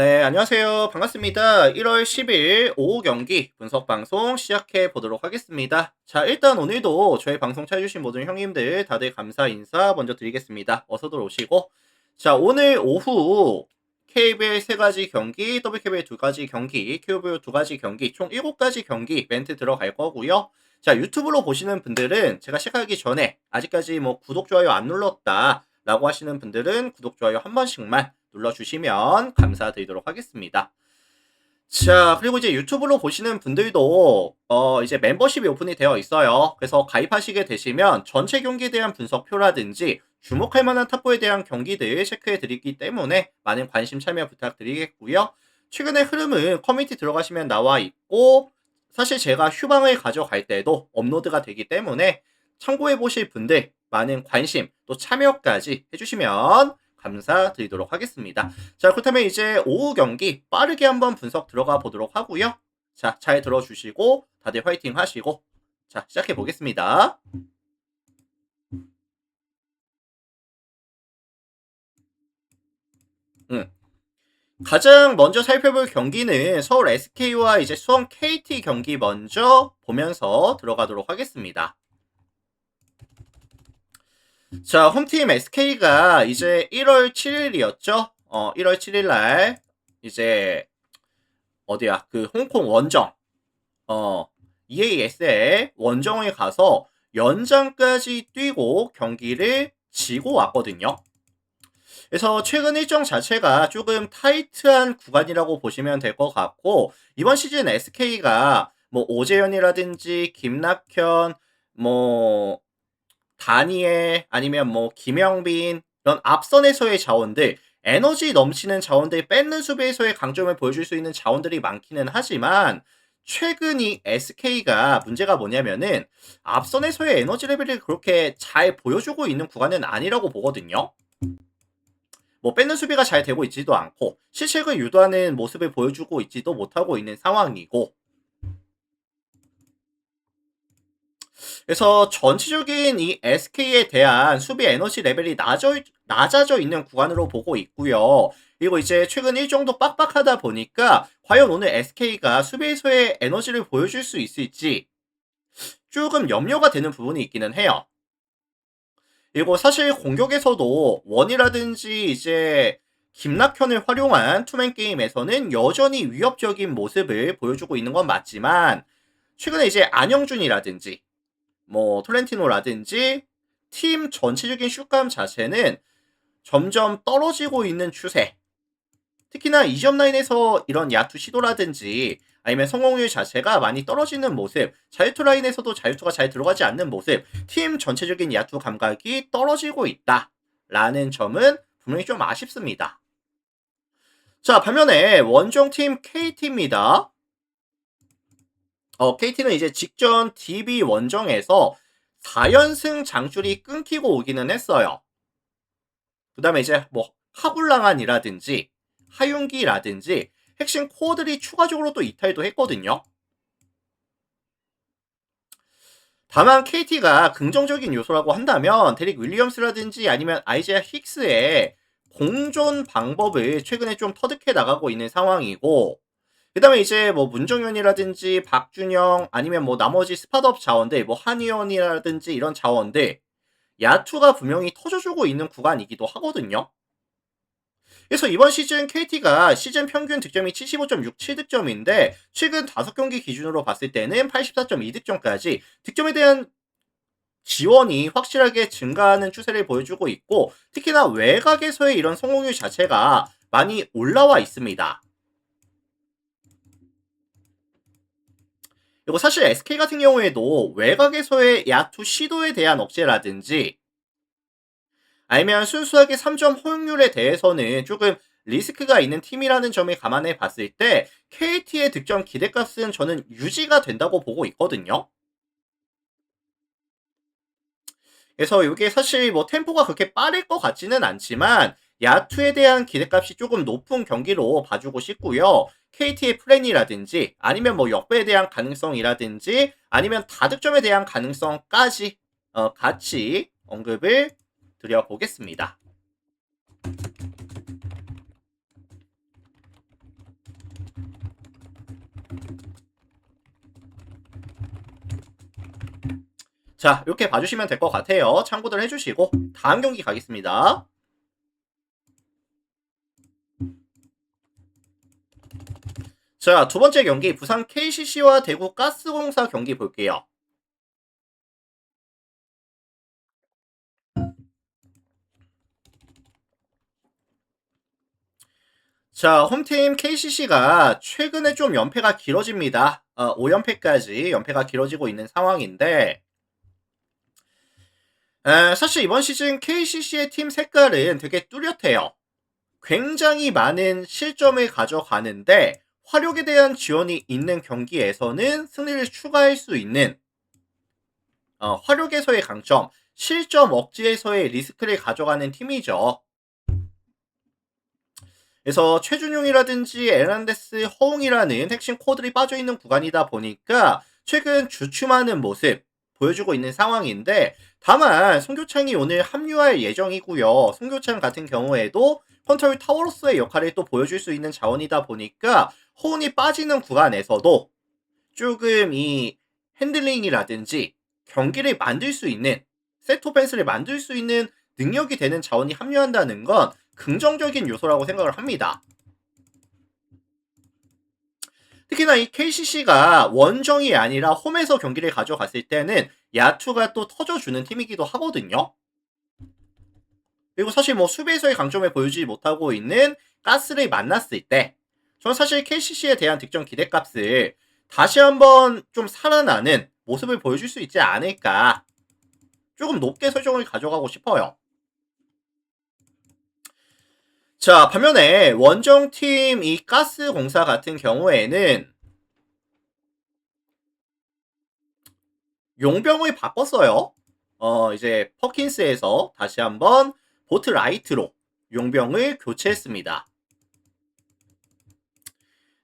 네, 안녕하세요. 반갑습니다. 1월 10일 오후 경기 분석 방송 시작해 보도록 하겠습니다. 자, 일단 오늘도 저희 방송 찾아주신 모든 형님들 다들 감사 인사 먼저 드리겠습니다. 어서들 오시고. 자, 오늘 오후 KBL 3가지 경기, WKBL 2가지 경기, KBL 2가지 경기, 총 7가지 경기 멘트 들어갈 거고요. 자, 유튜브로 보시는 분들은 제가 시작하기 전에 아직까지 뭐 구독, 좋아요 안 눌렀다 라고 하시는 분들은 구독, 좋아요 한 번씩만 눌러주시면 감사드리도록 하겠습니다. 자, 그리고 이제 유튜브로 보시는 분들도 이제 멤버십이 오픈이 되어 있어요. 그래서 가입하시게 되시면 전체 경기에 대한 분석표라든지 주목할 만한 탁구에 대한 경기들 체크해 드리기 때문에 많은 관심 참여 부탁드리겠고요. 최근의 흐름은 커뮤니티 들어가시면 나와 있고, 사실 제가 휴방을 가져갈 때도 업로드가 되기 때문에 참고해 보실 분들 많은 관심 또 참여까지 해주시면 감사드리도록 하겠습니다. 자, 그렇다면 이제 오후 경기 빠르게 한번 분석 들어가 보도록 하고요. 자, 잘 들어주시고 다들 화이팅 하시고, 자, 시작해 보겠습니다. 음. 가장 먼저 살펴볼 경기는 서울 SK와 이제 수원 KT 경기 먼저 보면서 들어가도록 하겠습니다. 자, 홈팀 SK가 이제 1월 7일이었죠? 1월 7일 날 이제 어디야? 그 홍콩 원정 어, EASL 원정에 가서 연장까지 뛰고 경기를 지고 왔거든요. 그래서 최근 일정 자체가 조금 타이트한 구간이라고 보시면 될 것 같고, 이번 시즌 SK가 뭐 오재현이라든지 김낙현, 뭐 다니엘 아니면 뭐 김영빈 이런 앞선에서의 자원들, 에너지 넘치는 자원들 뺏는 수비에서의 강점을 보여줄 수 있는 자원들이 많기는 하지만, 최근 이 SK가 문제가 뭐냐면은 앞선에서의 에너지 레벨을 그렇게 잘 보여주고 있는 구간은 아니라고 보거든요. 뭐 뺏는 수비가 잘 되고 있지도 않고 실책을 유도하는 모습을 보여주고 있지도 못하고 있는 상황이고, 그래서 전체적인 이 SK에 대한 수비 에너지 레벨이 낮아져 있는 구간으로 보고 있고요. 그리고 이제 최근 일정도 빡빡하다 보니까 과연 오늘 SK가 수비에서의 에너지를 보여줄 수 있을지 조금 염려가 되는 부분이 있기는 해요. 그리고 사실 공격에서도 원이라든지 이제 김낙현을 활용한 투맨 게임에서는 여전히 위협적인 모습을 보여주고 있는 건 맞지만, 최근에 이제 안영준이라든지 뭐 톨렌티노라든지 팀 전체적인 슛감 자체는 점점 떨어지고 있는 추세. 특히나 2점 라인에서 이런 야투 시도라든지 아니면 성공률 자체가 많이 떨어지는 모습, 자유투 라인에서도 자유투가 잘 들어가지 않는 모습, 팀 전체적인 야투 감각이 떨어지고 있다 라는 점은 분명히 좀 아쉽습니다. 자, 반면에 원정팀 KT입니다. KT는 이제 직전 DB 원정에서 4연승 장줄이 끊기고 오기는 했어요. 그 다음에 이제 뭐 하굴랑안이라든지 하윤기라든지 핵심 코어들이 추가적으로 또 이탈도 했거든요. 다만 KT가 긍정적인 요소라고 한다면 데릭 윌리엄스라든지 아니면 아이제아 힉스의 공존 방법을 최근에 좀 터득해 나가고 있는 상황이고, 그 다음에 이제 뭐 문정현이라든지 박준영 아니면 뭐 나머지 스팟업 자원들 뭐 한의원이라든지 이런 자원들 야투가 분명히 터져주고 있는 구간이기도 하거든요. 그래서 이번 시즌 KT가 시즌 평균 득점이 75.67득점인데 최근 5경기 기준으로 봤을 때는 84.2득점까지 득점에 대한 지원이 확실하게 증가하는 추세를 보여주고 있고, 특히나 외곽에서의 이런 성공률 자체가 많이 올라와 있습니다. 그리고 사실 SK 같은 경우에도 외곽에서의 야투 시도에 대한 억제라든지 아니면 순수하게 3점 허용률에 대해서는 조금 리스크가 있는 팀이라는 점을 감안해 봤을 때 KT의 득점 기대값은 저는 유지가 된다고 보고 있거든요. 그래서 이게 사실 뭐 템포가 그렇게 빠를 것 같지는 않지만 야투에 대한 기대값이 조금 높은 경기로 봐주고 싶고요. KT의 플랜이라든지 아니면 뭐 역배에 대한 가능성이라든지 아니면 다득점에 대한 가능성까지 같이 언급을 드려보겠습니다. 자, 이렇게 봐주시면 될 것 같아요. 참고들 해주시고 다음 경기 가겠습니다. 자, 두 번째 경기 부산 KCC와 대구 가스공사 경기 볼게요. 자, 홈팀 KCC가 최근에 좀 연패가 길어집니다. 5연패까지 연패가 길어지고 있는 상황인데 사실 이번 시즌 KCC의 팀 색깔은 되게 뚜렷해요. 굉장히 많은 실점을 가져가는데 화력에 대한 지원이 있는 경기에서는 승리를 추가할 수 있는 화력에서의 강점, 실점 억제에서의 리스크를 가져가는 팀이죠. 그래서 최준용이라든지 에란데스, 허웅이라는 핵심 코드들이 빠져있는 구간이다 보니까 최근 주춤하는 모습 보여주고 있는 상황인데 다만 송교창이 오늘 합류할 예정이고요. 송교창 같은 경우에도 컨트롤 타워로서의 역할을 또 보여줄 수 있는 자원이다 보니까 허운이 빠지는 구간에서도 조금 이 핸들링이라든지 경기를 만들 수 있는 세트 오펜스를 만들 수 있는 능력이 되는 자원이 합류한다는 건 긍정적인 요소라고 생각을 합니다. 특히나 이 KCC가 원정이 아니라 홈에서 경기를 가져갔을 때는 야투가 또 터져주는 팀이기도 하거든요. 그리고 사실 뭐 수비에서의 강점을 보여주지 못하고 있는 가스를 만났을 때 저는 사실 KCC에 대한 득점 기대값을 다시 한번 좀 살아나는 모습을 보여줄 수 있지 않을까 조금 높게 설정을 가져가고 싶어요. 자, 반면에 원정팀 이 가스공사 같은 경우에는 용병을 바꿨어요. 이제 퍼킨스에서 다시 한번 보트 라이트로 용병을 교체했습니다.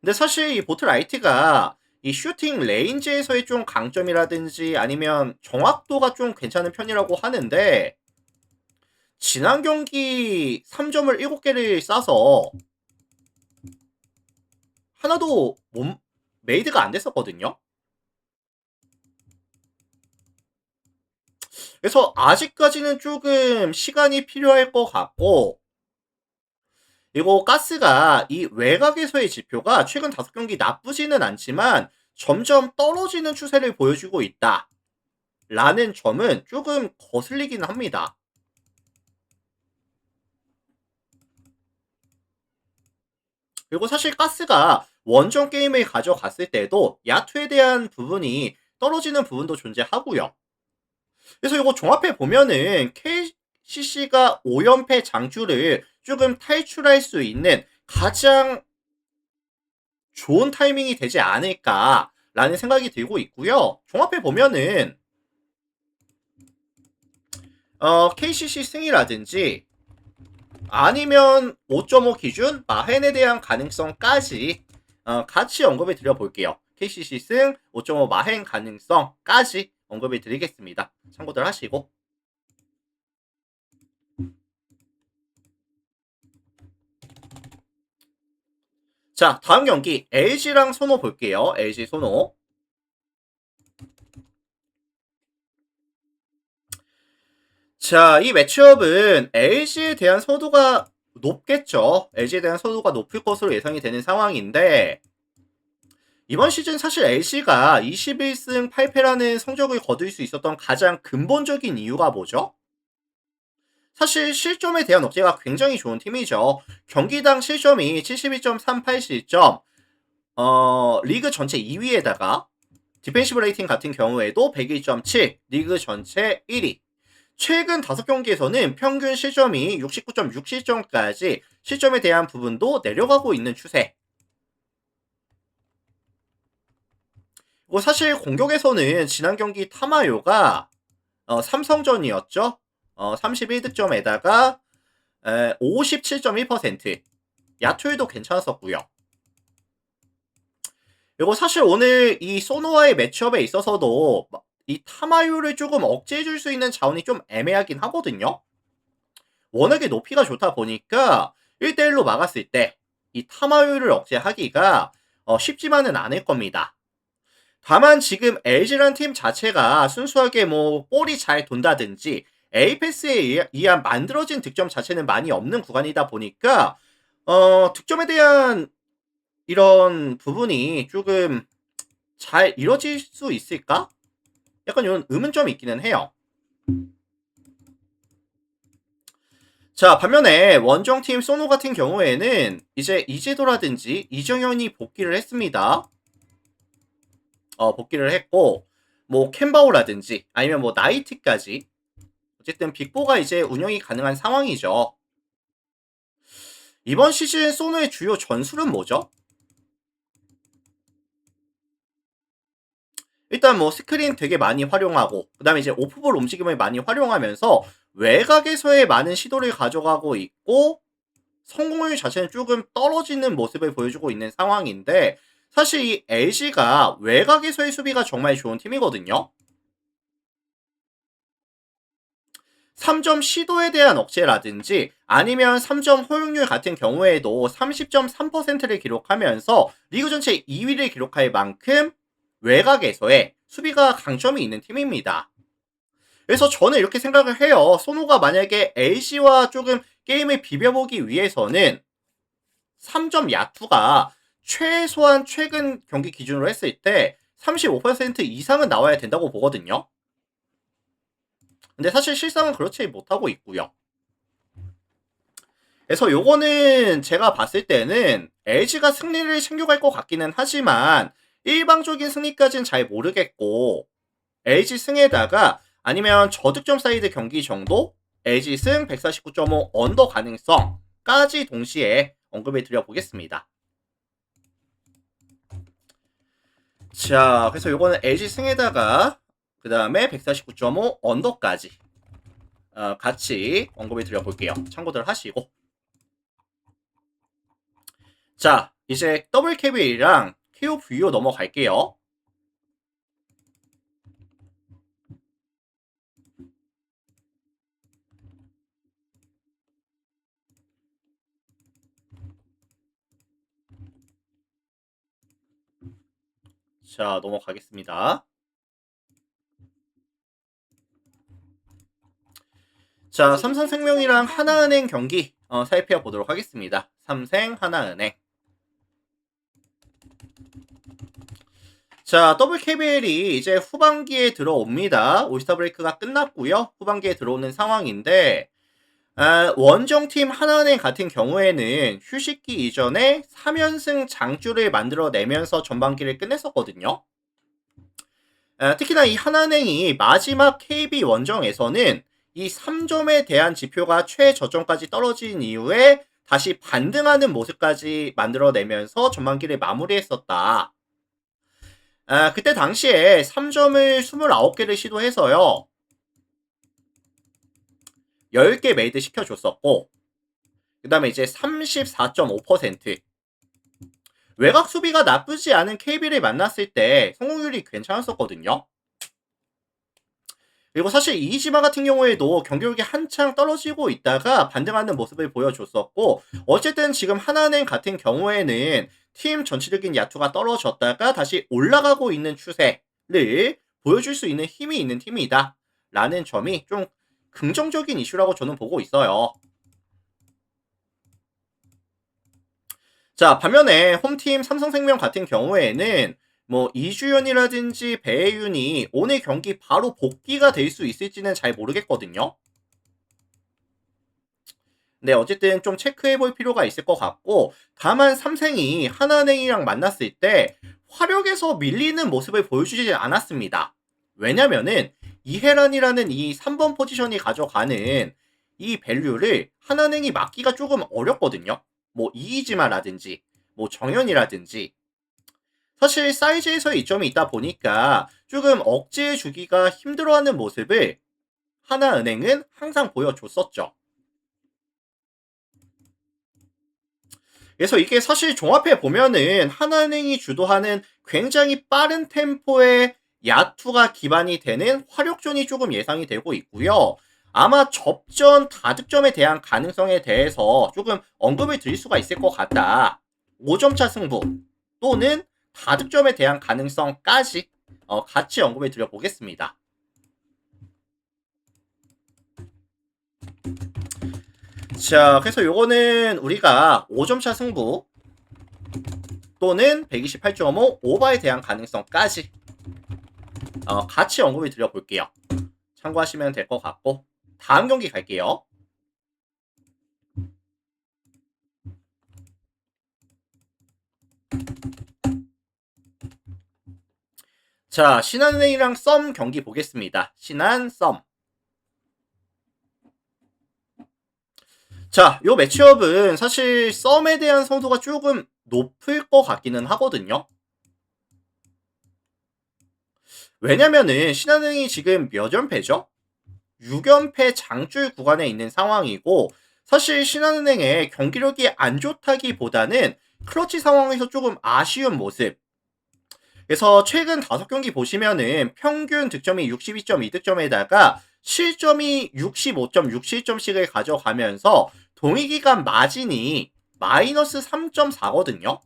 근데 사실 이 보트 라이트가 이 슈팅 레인지에서의 좀 강점이라든지 아니면 정확도가 좀 괜찮은 편이라고 하는데 지난 경기 3점을 7개를 쏴서 하나도 메이드가 안 됐었거든요. 그래서 아직까지는 조금 시간이 필요할 것 같고 그리고 가스가 이 외곽에서의 지표가 최근 5경기 나쁘지는 않지만 점점 떨어지는 추세를 보여주고 있다. 라는 점은 조금 거슬리긴 합니다. 그리고 사실 가스가 원정 게임을 가져갔을 때도 야투에 대한 부분이 떨어지는 부분도 존재하고요. 그래서 이거 종합해 보면은 KCC가 5연패 장주를 조금 탈출할 수 있는 가장 좋은 타이밍이 되지 않을까라는 생각이 들고 있고요. 종합해 보면은 KCC 승이라든지 아니면 5.5 기준 마헨에 대한 가능성까지 같이 언급을 드려볼게요. KCC 승 5.5 마헨 가능성까지 언급을 드리겠습니다. 참고들 하시고 자, 다음 경기 LG랑 소노 볼게요. LG 소노. 자, 이 매치업은 LG에 대한 선호도가 높겠죠. LG에 대한 선호도가 높을 것으로 예상이 되는 상황인데 이번 시즌 사실 LG가 21승 8패라는 성적을 거둘 수 있었던 가장 근본적인 이유가 뭐죠? 사실 실점에 대한 억제가 굉장히 좋은 팀이죠. 경기당 실점이 72.38 실점, 리그 전체 2위에다가 디펜시브 레이팅 같은 경우에도 101.7, 리그 전체 1위. 최근 5경기에서는 평균 실점이 69.6 실점까지 실점에 대한 부분도 내려가고 있는 추세. 그리고 사실 공격에서는 지난 경기 타마요가 삼성전이었죠. 31득점에다가 57.1% 야투율도 괜찮았었고요. 그리고 사실 오늘 이 소노와의 매치업에 있어서도 이 타마유를 조금 억제해줄 수 있는 자원이 좀 애매하긴 하거든요. 워낙에 높이가 좋다 보니까 1대1로 막았을 때 이 타마유를 억제하기가 쉽지만은 않을 겁니다. 다만 지금 LG라는 팀 자체가 순수하게 뭐 볼이 잘 돈다든지 에이패스에 의한 만들어진 득점 자체는 많이 없는 구간이다 보니까 득점에 대한 이런 부분이 조금 잘 이뤄질 수 있을까? 약간 이런 의문점이 있기는 해요. 자, 반면에 원정팀 소노 같은 경우에는 이제 이재도라든지 이정현이 복귀를 했습니다. 복귀를 했고, 뭐 캔바오라든지 아니면 뭐 나이트까지 어쨌든 빅4가 이제 운영이 가능한 상황이죠. 이번 시즌 소노의 주요 전술은 뭐죠? 일단 뭐 스크린 되게 많이 활용하고 그 다음에 이제 오프볼 움직임을 많이 활용하면서 외곽에서의 많은 시도를 가져가고 있고 성공률 자체는 조금 떨어지는 모습을 보여주고 있는 상황인데 사실 이 LG가 외곽에서의 수비가 정말 좋은 팀이거든요. 3점 시도에 대한 억제라든지 아니면 3점 허용률 같은 경우에도 30.3%를 기록하면서 리그 전체 2위를 기록할 만큼 외곽에서의 수비가 강점이 있는 팀입니다. 그래서 저는 이렇게 생각을 해요. 소노가 만약에 LC와 조금 게임을 비벼보기 위해서는 3점 야투가 최소한 최근 경기 기준으로 했을 때 35% 이상은 나와야 된다고 보거든요. 근데 사실 실상은 그렇지 못하고 있고요. 그래서 요거는 제가 봤을 때는 LG가 승리를 챙겨갈 것 같기는 하지만 일방적인 승리까지는 잘 모르겠고 LG 승에다가 아니면 저득점 사이드 경기 정도 LG 승 149.5 언더 가능성까지 동시에 언급을 드려보겠습니다. 자, 그래서 요거는 LG 승에다가 그 다음에 149.5 언더까지 같이 언급을 드려볼게요. 참고들 하시고. 자, 이제 더블 KBL이랑 KOVO 넘어갈게요. 자, 넘어가겠습니다. 자, 삼성생명이랑 하나은행 경기 살펴보도록 하겠습니다. 삼생, 하나은행. 자, 더블 KBL이 이제 후반기에 들어옵니다. 올스타 브레이크가 끝났고요. 후반기에 들어오는 상황인데 원정팀 하나은행 같은 경우에는 휴식기 이전에 3연승 장주를 만들어내면서 전반기를 끝냈었거든요. 특히나 이 하나은행이 마지막 KB 원정에서는 이 3점에 대한 지표가 최저점까지 떨어진 이후에 다시 반등하는 모습까지 만들어내면서 전반기를 마무리했었다. 그때 당시에 3점을 29개를 시도해서요. 10개 메이드 시켜줬었고 그 다음에 이제 34.5% 외곽 수비가 나쁘지 않은 KB를 만났을 때 성공률이 괜찮았었거든요. 그리고 사실 이지마 같은 경우에도 경기력이 한창 떨어지고 있다가 반등하는 모습을 보여줬었고 어쨌든 지금 하나은행 같은 경우에는 팀 전체적인 야투가 떨어졌다가 다시 올라가고 있는 추세를 보여줄 수 있는 힘이 있는 팀이다 라는 점이 좀 긍정적인 이슈라고 저는 보고 있어요. 자, 반면에 홈팀 삼성생명 같은 경우에는 뭐 이주연이라든지 배혜윤이 오늘 경기 바로 복귀가 될 수 있을지는 잘 모르겠거든요. 네, 어쨌든 좀 체크해 볼 필요가 있을 것 같고 다만 삼생이 하나은행이랑 만났을 때 화력에서 밀리는 모습을 보여주지 않았습니다. 왜냐면은 이해란이라는 이 3번 포지션이 가져가는 이 밸류를 하나은행이 막기가 조금 어렵거든요. 뭐 이이지마라든지 뭐 정현이라든지 사실 사이즈에서의 이점이 있다 보니까 조금 억제해 주기가 힘들어하는 모습을 하나은행은 항상 보여줬었죠. 그래서 이게 사실 종합해 보면은 하나은행이 주도하는 굉장히 빠른 템포의 야투가 기반이 되는 화력전이 조금 예상이 되고 있고요. 아마 접전 다득점에 대한 가능성에 대해서 조금 언급을 드릴 수가 있을 것 같다. 5점차 승부 또는 다득점에 대한 가능성까지 같이 언급해 드려 보겠습니다. 자, 그래서 요거는 우리가 5점차 승부 또는 128.5 오버에 대한 가능성까지 같이 언급해 드려 볼게요. 참고하시면 될 것 같고, 다음 경기 갈게요. 자, 신한은행이랑 썸 경기 보겠습니다. 신한 썸. 자, 요 매치업은 사실 썸에 대한 선호도가 조금 높을 것 같기는 하거든요. 왜냐면은 신한은행이 지금 몇 연패죠? 6연패 장줄 구간에 있는 상황이고, 사실 신한은행의 경기력이 안 좋다기보다는 클러치 상황에서 조금 아쉬운 모습. 그래서 최근 5경기 보시면은 평균 득점이 62.2득점에다가 실점이 65.67점씩을 가져가면서 동일기간 마진이 마이너스 3.4거든요.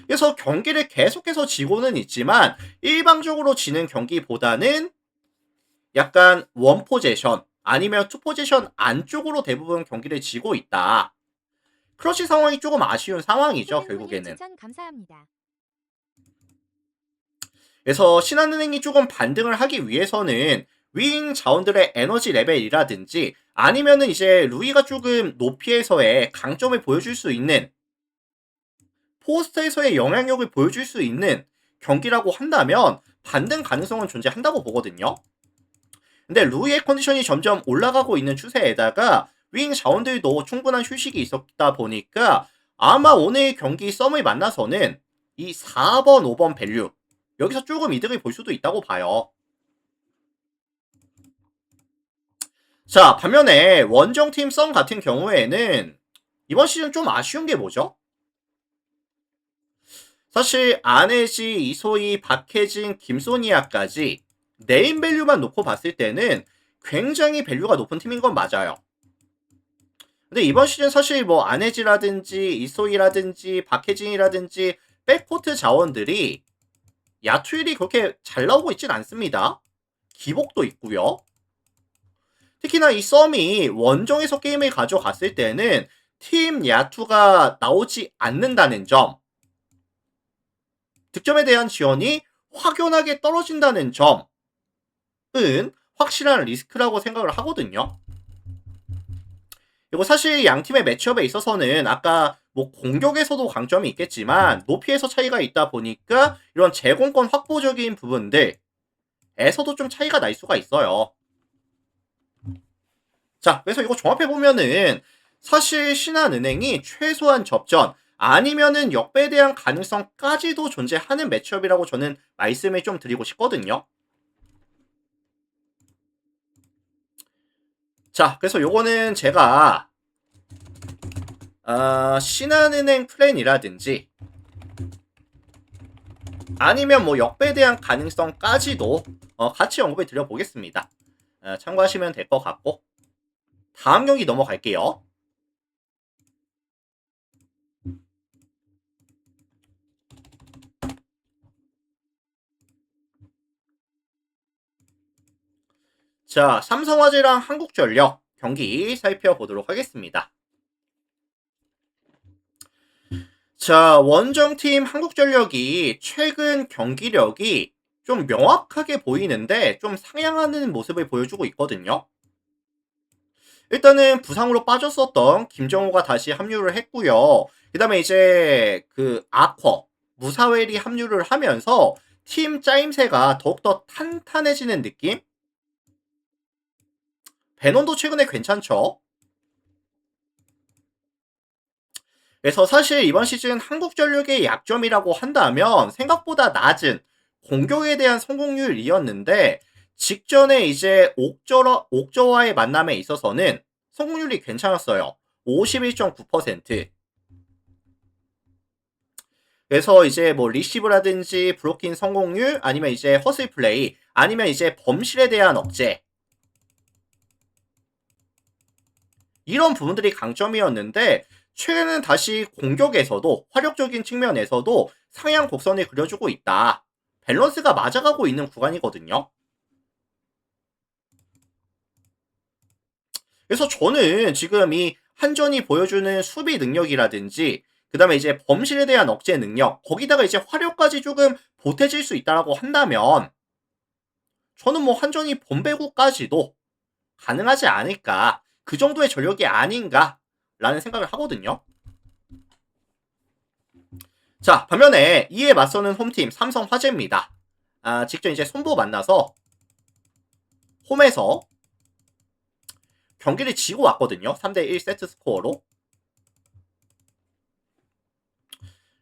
그래서 경기를 계속해서 지고는 있지만 일방적으로 지는 경기보다는 약간 원포제션 아니면 투포제션 안쪽으로 대부분 경기를 지고 있다. 크러쉬 상황이 조금 아쉬운 상황이죠, 결국에는. 추천 감사합니다. 그래서 신한은행이 조금 반등을 하기 위해서는 윙 자원들의 에너지 레벨이라든지 아니면은 이제 루이가 조금 높이에서의 강점을 보여줄 수 있는 포스트에서의 영향력을 보여줄 수 있는 경기라고 한다면 반등 가능성은 존재한다고 보거든요. 근데 루이의 컨디션이 점점 올라가고 있는 추세에다가 윙 자원들도 충분한 휴식이 있었다 보니까 아마 오늘 경기 썸을 만나서는 이 4번, 5번 밸류 여기서 조금 이득을 볼 수도 있다고 봐요. 자, 반면에 원정팀 썸 같은 경우에는 이번 시즌 좀 아쉬운 게 뭐죠? 사실 안혜지, 이소희, 박혜진, 김소니아까지 네임 밸류만 놓고 봤을 때는 굉장히 밸류가 높은 팀인 건 맞아요. 근데 이번 시즌 사실 뭐 안혜지라든지 이소희라든지 박혜진이라든지 백코트 자원들이 야투율이 그렇게 잘 나오고 있진 않습니다. 기복도 있고요. 특히나 이 썸이 원정에서 게임을 가져갔을 때는 팀 야투가 나오지 않는다는 점, 득점에 대한 지원이 확연하게 떨어진다는 점은 확실한 리스크라고 생각을 하거든요. 그리고 사실 양 팀의 매치업에 있어서는 아까 뭐 공격에서도 강점이 있겠지만 높이에서 차이가 있다 보니까 이런 제공권 확보적인 부분들에서도 좀 차이가 날 수가 있어요. 자, 그래서 이거 종합해보면은 사실 신한은행이 최소한 접전 아니면은 역배에 대한 가능성까지도 존재하는 매치업이라고 저는 말씀을 좀 드리고 싶거든요. 자, 그래서 요거는 제가 신한은행 플랜이라든지 아니면 뭐 역배에 대한 가능성까지도 같이 언급을 드려보겠습니다. 참고하시면 될 것 같고 다음 경기 넘어갈게요. 자, 삼성화재랑 한국전력 경기 살펴보도록 하겠습니다. 자, 원정팀 한국전력이 최근 경기력이 좀 명확하게 보이는데 좀 상향하는 모습을 보여주고 있거든요. 일단은 부상으로 빠졌었던 김정우가 다시 합류를 했고요. 그 다음에 이제 그 아쿼, 무사웰이 합류를 하면서 팀 짜임새가 더욱더 탄탄해지는 느낌? 배넌도 최근에 괜찮죠? 그래서 사실 이번 시즌 한국전력의 약점이라고 한다면 생각보다 낮은 공격에 대한 성공률이었는데 직전에 이제 옥저와의 만남에 있어서는 성공률이 괜찮았어요. 51.9%. 그래서 이제 뭐 리시브라든지 브로킹 성공률 아니면 이제 허슬 플레이 아니면 이제 범실에 대한 억제 이런 부분들이 강점이었는데 최근에는 다시 공격에서도 화력적인 측면에서도 상향 곡선을 그려주고 있다. 밸런스가 맞아가고 있는 구간이거든요. 그래서 저는 지금 이 한전이 보여주는 수비 능력이라든지 그 다음에 이제 범실에 대한 억제 능력 거기다가 이제 화력까지 조금 보태질 수 있다라고 한다면 저는 뭐 한전이 본배구까지도 가능하지 않을까 그 정도의 전력이 아닌가라는 생각을 하거든요. 자, 반면에 이에 맞서는 홈팀 삼성화재입니다. 직접 이제 손보 만나서 홈에서 경기를 지고 왔거든요. 3대1 세트 스코어로.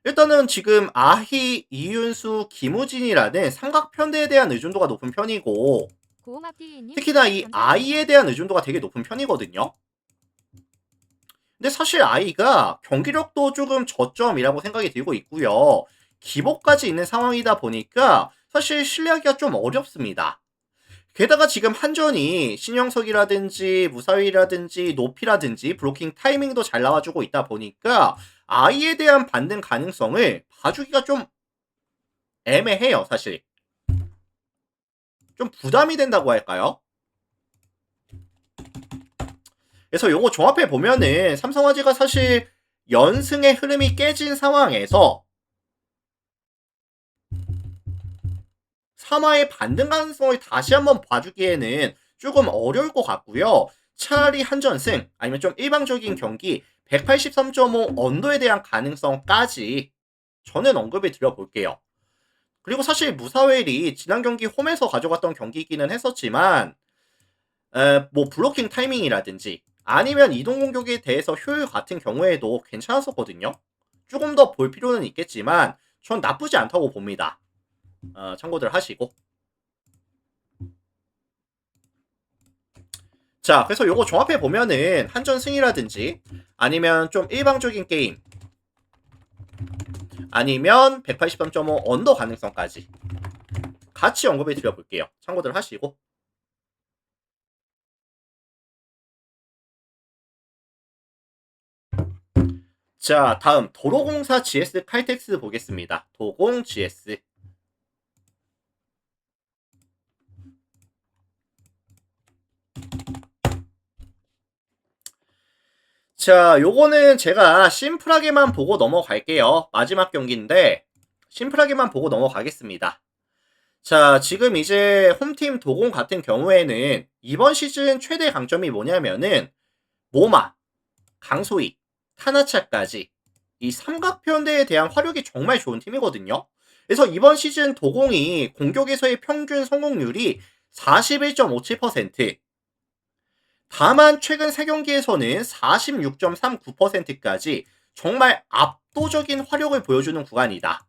일단은 지금 아희, 이윤수, 김우진이라는 삼각편대에 대한 의존도가 높은 편이고 특히나 이 아이에 대한 의존도가 되게 높은 편이거든요. 근데 사실 아이가 경기력도 조금 저점이라고 생각이 들고 있고요. 기복까지 있는 상황이다 보니까 사실 신뢰하기가 좀 어렵습니다. 게다가 지금 한전이 신영석이라든지 무사위라든지 높이라든지 브로킹 타이밍도 잘 나와주고 있다 보니까 아이에 대한 반등 가능성을 봐주기가 좀 애매해요, 사실. 좀 부담이 된다고 할까요? 그래서 요거 종합해 보면은 삼성화재가 사실 연승의 흐름이 깨진 상황에서 3화의 반등 가능성을 다시 한번 봐주기에는 조금 어려울 것 같고요. 차라리 한전승 아니면 좀 일방적인 경기 183.5 언더에 대한 가능성까지 저는 언급을 드려볼게요. 그리고 사실 무사웰이 지난 경기 홈에서 가져갔던 경기이기는 했었지만 뭐 블로킹 타이밍이라든지 아니면 이동 공격에 대해서 효율 같은 경우에도 괜찮았었거든요. 조금 더 볼 필요는 있겠지만 전 나쁘지 않다고 봅니다. 참고들 하시고. 자, 그래서 요거 종합해 보면은 한전 승이라든지 아니면 좀 일방적인 게임 아니면 183.5 언더 가능성까지 같이 언급해 드려볼게요. 참고들 하시고. 자, 다음 도로공사 GS 칼텍스 보겠습니다. 도공 GS. 자, 요거는 제가 심플하게만 보고 넘어갈게요. 마지막 경기인데 심플하게만 보고 넘어가겠습니다. 자, 지금 이제 홈팀 도공 같은 경우에는 이번 시즌 최대 강점이 뭐냐면은 모마, 강소희, 타나차까지 이 삼각편대에 대한 화력이 정말 좋은 팀이거든요. 그래서 이번 시즌 도공이 공격에서의 평균 성공률이 41.57%, 다만 최근 3경기에서는 46.39%까지 정말 압도적인 화력을 보여주는 구간이다.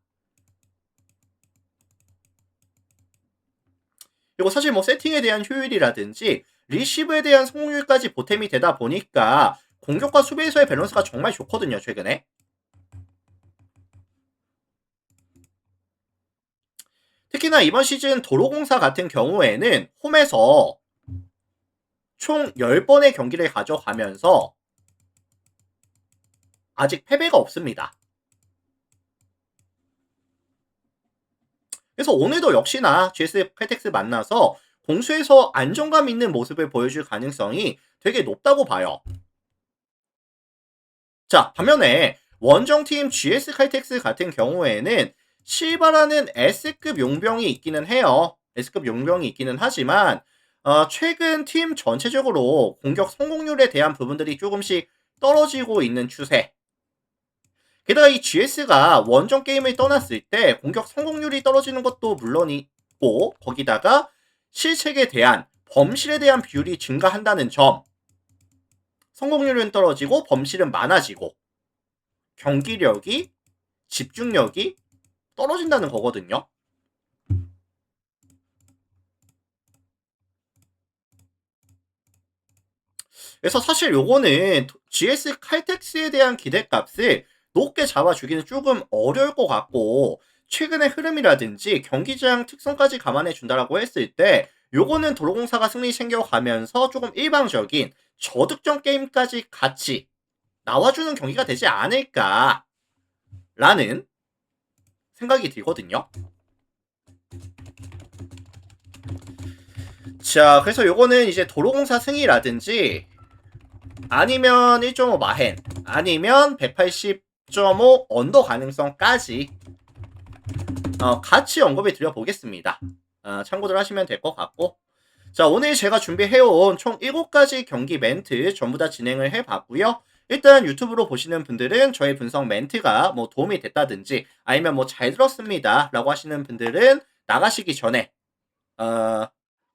그리고 사실 뭐 세팅에 대한 효율이라든지 리시브에 대한 성공률까지 보탬이 되다 보니까 공격과 수비에서의 밸런스가 정말 좋거든요, 최근에. 특히나 이번 시즌 도로공사 같은 경우에는 홈에서 총 10번의 경기를 가져가면서 아직 패배가 없습니다. 그래서 오늘도 역시나 GS 칼텍스 만나서 공수에서 안정감 있는 모습을 보여줄 가능성이 되게 높다고 봐요. 자, 반면에 원정팀 GS 칼텍스 같은 경우에는 실바라는 S급 용병이 있기는 해요. S급 용병이 있기는 하지만 최근 팀 전체적으로 공격 성공률에 대한 부분들이 조금씩 떨어지고 있는 추세. 게다가 이 GS가 원정 게임을 떠났을 때 공격 성공률이 떨어지는 것도 물론이고 거기다가 실책에 대한 범실에 대한 비율이 증가한다는 점, 성공률은 떨어지고 범실은 많아지고 경기력이 집중력이 떨어진다는 거거든요. 그래서 사실 요거는 GS 칼텍스에 대한 기대값을 높게 잡아주기는 조금 어려울 것 같고 최근의 흐름이라든지 경기장 특성까지 감안해 준다라고 했을 때 요거는 도로공사가 승리 챙겨가면서 조금 일방적인 저득점 게임까지 같이 나와주는 경기가 되지 않을까라는 생각이 들거든요. 자, 그래서 요거는 이제 도로공사 승이라든지 아니면 1.5 마헨 아니면 180.5 언더 가능성까지 같이 언급해 드려보겠습니다. 참고들 하시면 될 것 같고, 자, 오늘 제가 준비해온 총 7가지 경기 멘트 전부 다 진행을 해봤고요. 일단 유튜브로 보시는 분들은 저의 분석 멘트가 뭐 도움이 됐다든지 아니면 뭐 잘 들었습니다 라고 하시는 분들은 나가시기 전에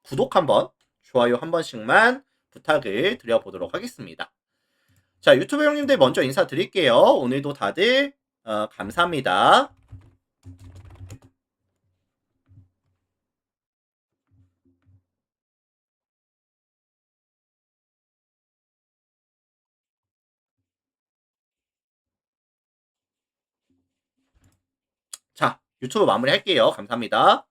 구독 한번, 좋아요 한 번씩만 부탁을 드려보도록 하겠습니다. 자, 유튜브 형님들 먼저 인사드릴게요. 오늘도 다들 감사합니다. 자, 유튜브 마무리할게요. 감사합니다.